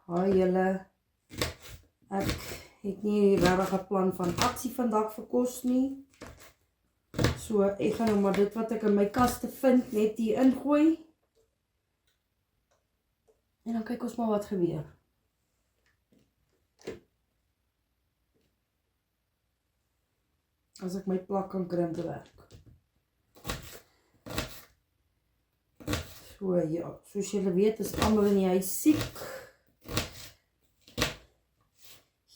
Haai julle, ek het nie regtig 'n plan van aksie vandag vir kos nie. So ek gaan nou maar dit wat ek in my kaste vind net hier ingooi. En dan kyk ons maar wat gebeur. As ek my plak kan kry om te werk. So ja, soos julle weet is almal in die huis siek.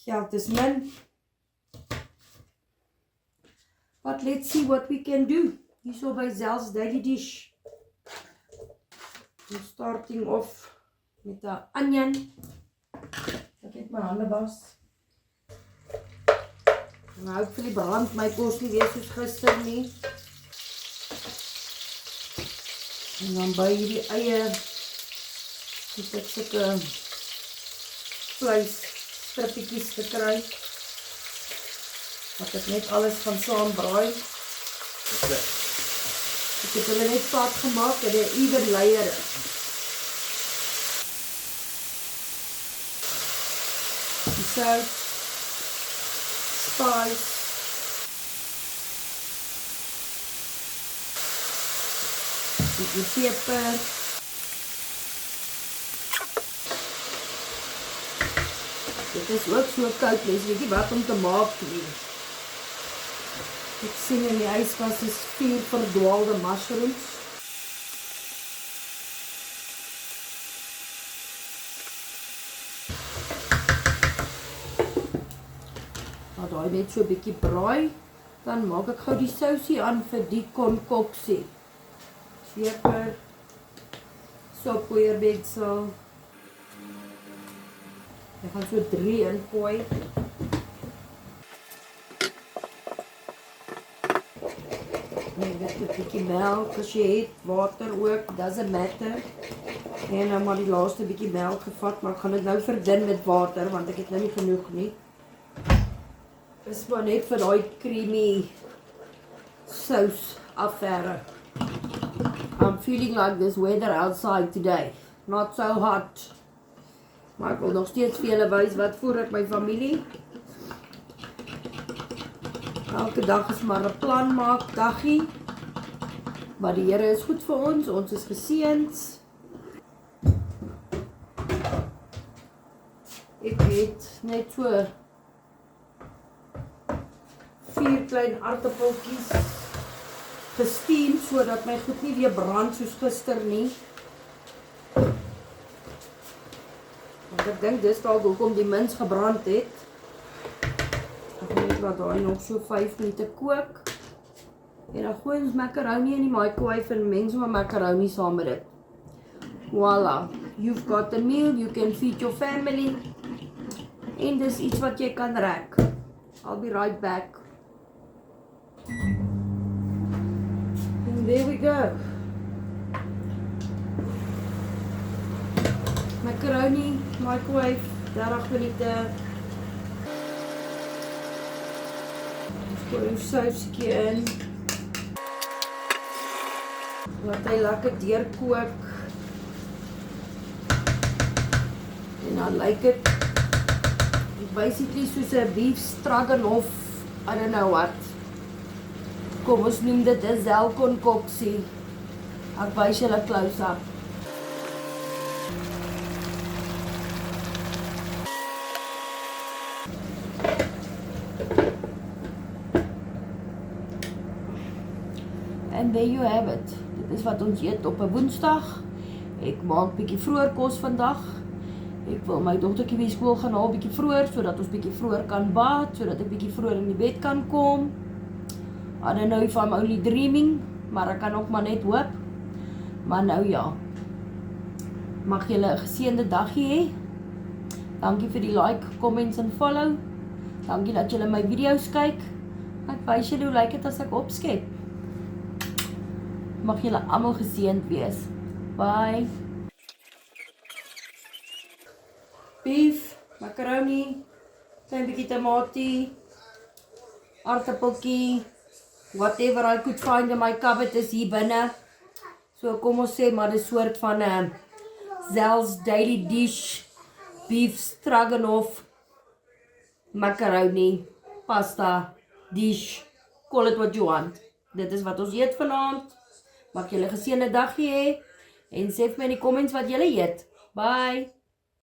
Geld is min. But let's see what we can do. Hierso by Zell's Daily Dish. I'm starting off met 'n onion. Ek het my hande was. En hopefully brand my kos nie weer soos gister nie. En dan by hierdie eie het ek sulke vleis strippietjies gekry. Wat ek net alles van saam braai. Ek het hulle net plat gemaak en 'n even layer. Die sout, spice, die peper, dit is ook so koud, mens weet nie wat om te maak nie. Ek sien in die yskas is 4 verdwaalde mushrooms. Nou daai net so 'n bietjie braai, dan maak ek gou die sousie aan vir die konkoksie. Peper, soppoeierbetsel. Ek gaan so 3 ingooi. En dit 'n bietjie melk as jy het, water ook, doesn't matter. En dan maar die laaste bietjie melk gevat, maar ek gaan dit nou verdun met water want ek het nou nie genoeg nie. Dis maar net vir daai creamy sous affære. I'm feeling like this weather outside today. Not so hot. Maar ek wil nog steeds vir julle wys wat voer ek my familie. Elke dag is maar 'n plan maak daggie. Maar die Here is goed vir ons is geseënd. Ek het net so 4 klein aartappeltjies gesteam sodat my goed nie weer brand soos gister nie. Want ek dink dis dalk hoekom die mins gebrand het. Ek gaan net laat daai nog so 5 minute kook. En dan gooi ons macaroni in die microwave en meng sommer macaroni saam met dit. Voila, you've got a meal, you can feed your family. En dis iets wat jy kan rek. I'll be right back. And there we go. Macaroni, microwave, 30 minute. Gooi ons sousie in. Laat hy lekker deurkook. En dan lyk dit basically soos 'n beef stroganoff, I don't know what. Kom ons noem dit 'n Zell konkoksie. Ek wys julle close up. And there you have it. Dit is wat ons eet op 'n Woensdag. Ek maak bietjie vroeër kos vandag. Ek wil my dogtertjie by skool gaan haal bietjie vroeër sodat ons bietjie vroeër kan bad, sodat ek bietjie vroeër in die bed kan kom. I don't know if I'm only dreaming, maar ek kan ook maar net hoop. Maar nou ja. Mag julle 'n geseënde dagie hê. Dankie vir die like, comments en follow. Dankie dat julle my video's kyk. Ek wys julle hoe lyk dit as ek opskep. Mag julle almal geseënd wees. Bye. Beef, macaroni, klein bietjie tamatie, aartappeltjie, whatever I could find in my cupboard is hier binne. So kom ons sê maar 'n soort van Zell's Daily Dish beef stroganoff, macaroni, pasta, dish, call it what you want. Dit is wat ons eet vanaand. Mag julle 'n geseënde dag hê en sê vir my in die comments wat julle eet. Bye!